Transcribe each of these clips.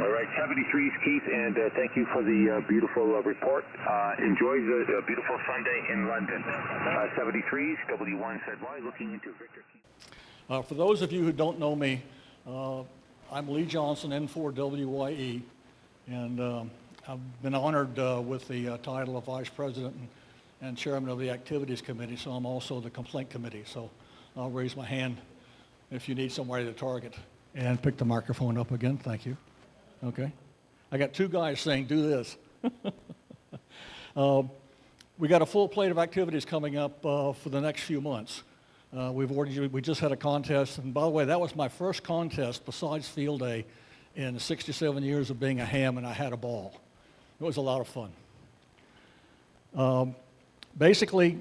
All right, 73's Keith, and thank you for the beautiful report. Enjoy the beautiful Sunday in London. 73's, W1 said why, looking into Victor Keith. For those of you who don't know me, I'm Lee Johnson, N4WYE, and I've been honored with the title of Vice President and Chairman of the Activities Committee, so I'm also the Complaint Committee. So I'll raise my hand if you need somebody to target. And pick the microphone up again, thank you. Okay. I got two guys saying, do this. We got a full plate of activities coming up for the next few months. We just had a contest, and by the way, that was my first contest besides Field Day in 67 years of being a ham, and I had a ball. It was a lot of fun. Basically,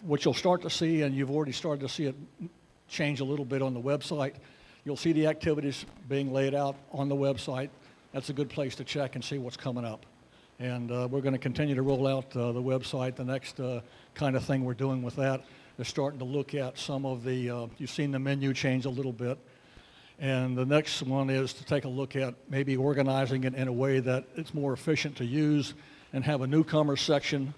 what you'll start to see, and you've already started to see it change a little bit on the website, you'll see the activities being laid out on the website. That's a good place to check and see what's coming up. And we're going to continue to roll out the website. The next kind of thing we're doing with that is starting to look at some of the, you've seen the menu change a little bit. And the next one is to take a look at maybe organizing it in a way that it's more efficient to use and have a newcomer section,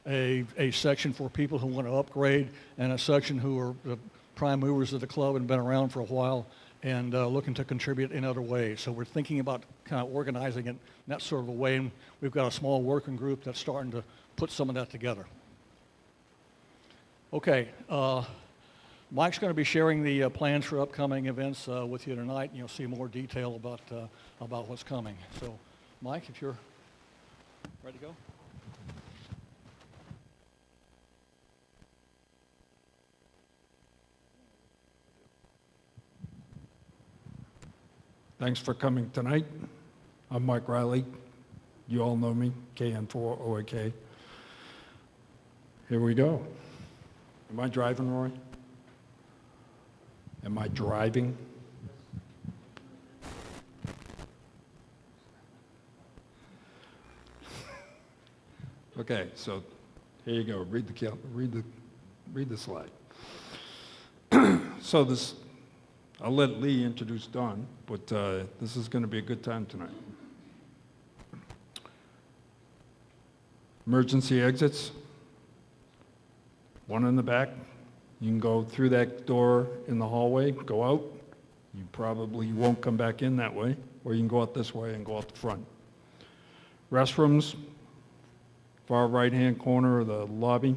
a section for people who want to upgrade, and a section who are the prime movers of the club and been around for a while and looking to contribute in other ways. So we're thinking about kind of organizing it in that sort of a way, and we've got a small working group that's starting to put some of that together. Okay, Mike's going to be sharing the plans for upcoming events with you tonight, and you'll see more detail about what's coming. So, Mike, if you're ready to go. Thanks for coming tonight. I'm Mike Riley. You all know me, KN4OAK. Here we go. Am I driving, Roy? Am I driving? Okay, so here you go. Read the slide. So this. I'll let Lee introduce Don, but this is going to be a good time tonight. Emergency exits. One in the back. You can go through that door in the hallway, go out. You probably won't come back in that way, or you can go out this way and go out the front. Restrooms, far right-hand corner of the lobby.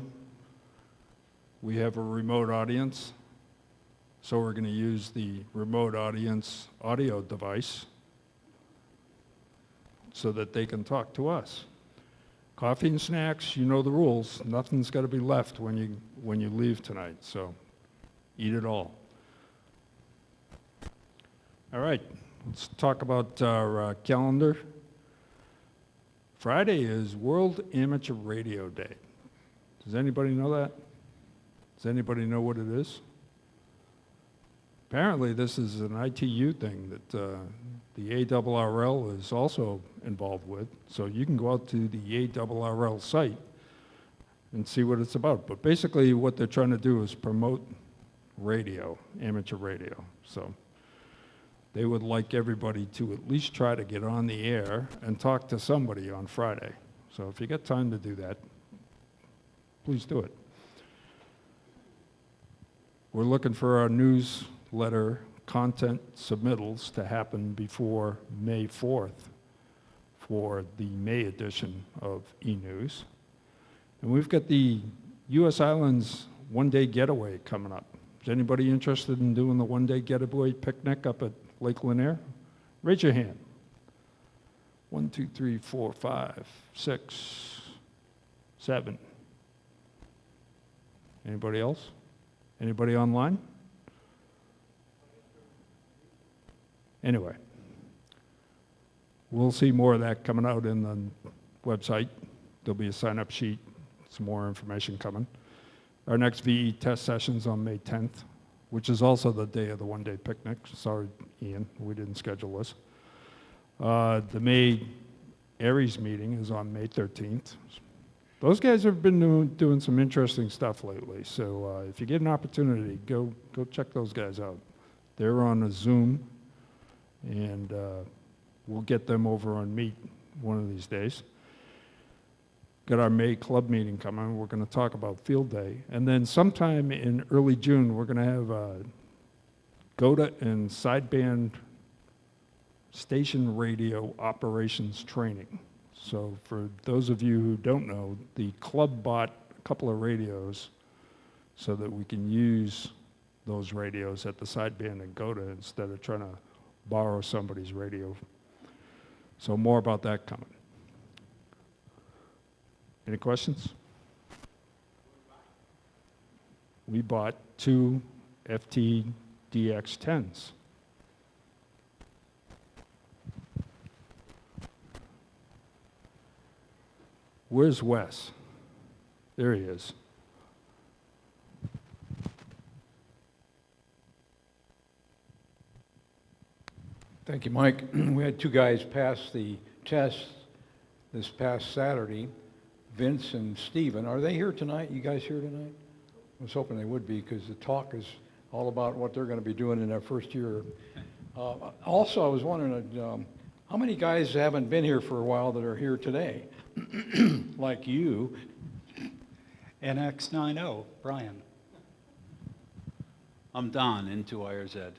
We have a remote audience. So we're going to use the remote audience audio device so that they can talk to us. Coffee and snacks, you know the rules. Nothing's got to be left when you leave tonight, so eat it all. All right, let's talk about our calendar. Friday is World Amateur Radio Day. Does anybody know that? Does anybody know what it is? Apparently, this is an ITU thing that the ARRL is also involved with. So you can go out to the ARRL site and see what it's about. But basically, what they're trying to do is promote radio, amateur radio. So they would like everybody to at least try to get on the air and talk to somebody on Friday. So if you get time to do that, please do it. We're looking for our newsletter content submittals to happen before May 4th for the May edition of E-News. And we've got the U.S. Islands one-day getaway coming up. Is anybody interested in doing the one-day getaway picnic up at Lake Lanier? Raise your hand. 1, 2, 3, 4, 5, 6, 7. Anybody else? Anybody online? Anyway, we'll see more of that coming out in the website. There'll be a sign-up sheet, some more information coming. Our next VE test session's on May 10th, which is also the day of the one-day picnic. Sorry, Ian, we didn't schedule this. The May Aries meeting is on May 13th. Those guys have been doing some interesting stuff lately, so if you get an opportunity, go check those guys out. They're on a Zoom, and we'll get them over on Meet one of these days. Got our May club meeting coming. We're going to talk about Field Day. And then sometime in early June, we're going to have GOTA and sideband station radio operations training. So for those of you who don't know, the club bought a couple of radios so that we can use those radios at the sideband and GOTA instead of trying to borrow somebody's radio. So more about that coming. Any questions? We bought 2 FTDX10s. Where's Wes? There he is. Thank you, Mike. We had 2 guys pass the test this past Saturday, Vince and Steven. Are they here tonight? You guys here tonight? I was hoping they would be, because the talk is all about what they're going to be doing in their first year. Also, I was wondering, how many guys haven't been here for a while that are here today? Like you. NX90, Brian. I'm Don, N2IRZ.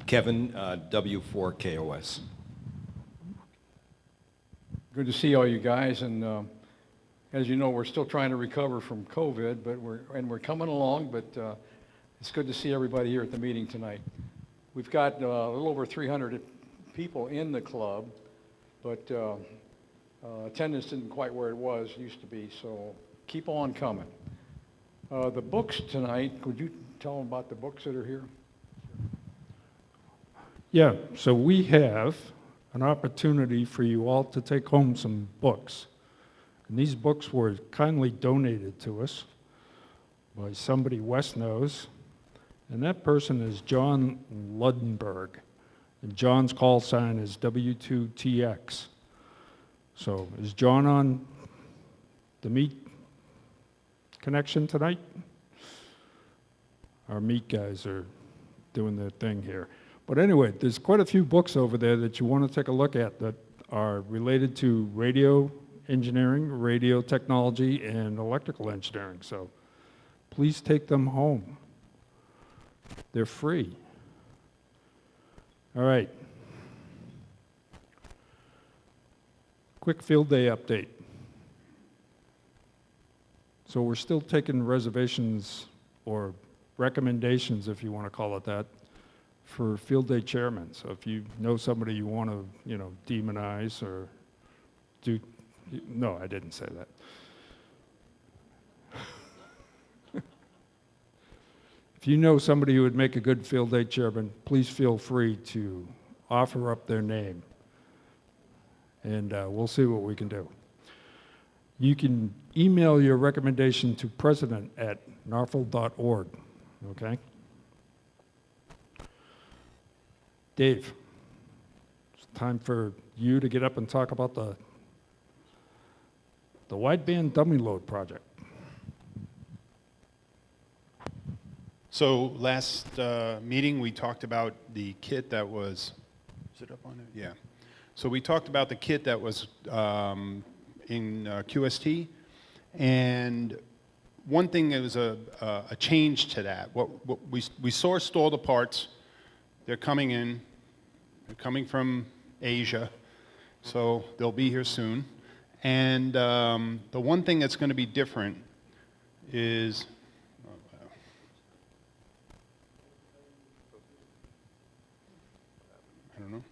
Kevin, W4KOS. Good to see all you guys, and as you know, we're still trying to recover from COVID, but we're coming along, but it's good to see everybody here at the meeting tonight. We've got a little over 300 people in the club, but attendance isn't quite where it used to be, so keep on coming. The books tonight, could you tell them about the books that are here? Yeah, so we have an opportunity for you all to take home some books. And these books were kindly donated to us by somebody Wes knows, and that person is John Ludenberg. And John's call sign is W2TX. So is John on the Meet connection tonight? Our Meet guys are doing their thing here. But anyway, there's quite a few books over there that you want to take a look at that are related to radio engineering, radio technology, and electrical engineering. So please take them home. They're free. All right. Quick field day update. So we're still taking reservations or recommendations, if you want to call it that, for field day chairmen. So if you know somebody you want to, demonize or do, no, I didn't say that. If you know somebody who would make a good field day chairman, please feel free to offer up their name, and we'll see what we can do. You can email your recommendation to president@narfl.org, okay? Dave, it's time for you to get up and talk about the wideband dummy load project. So last meeting, we talked about the kit that was, is it up on it? Yeah. So we talked about the kit that was in QST, and one thing that was a change to that. We sourced all the parts. They're coming in. They're coming from Asia, so they'll be here soon. And the one thing that's going to be different is, I don't know.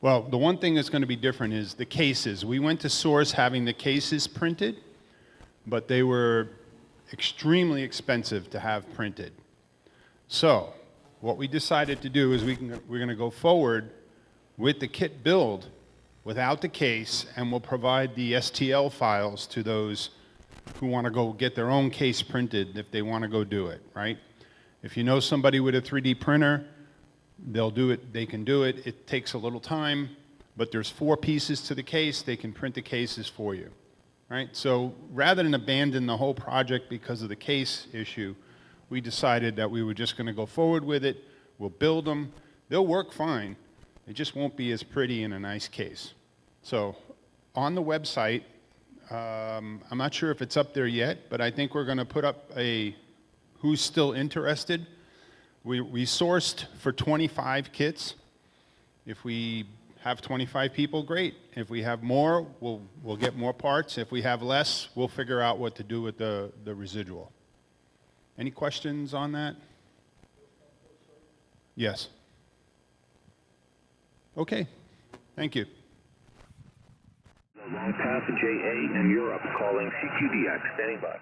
Well, the one thing that's going to be different is the cases. We went to source having the cases printed, but they were extremely expensive to have printed. So what we decided to do is we're going to go forward with the kit build without the case, and we'll provide the STL files to those who want to go get their own case printed if they want to go do it, right? If you know somebody with a 3D printer, they'll do it, they can do it. It takes a little time, but there's 4 pieces to the case. They can print the cases for you. right? So rather than abandon the whole project because of the case issue, we decided that we were just going to go forward with it. We'll build them. They'll work fine. It just won't be as pretty in a nice case. So on the website, I'm not sure if it's up there yet, but I think we're going to put up a who's still interested. We sourced for 25 kits. If we have 25 people, great. If we have more, we'll get more parts. If we have less, we'll figure out what to do with the residual. Any questions on that? Yes. Okay. Thank you. Long path JA in Europe calling CQDX, standing by.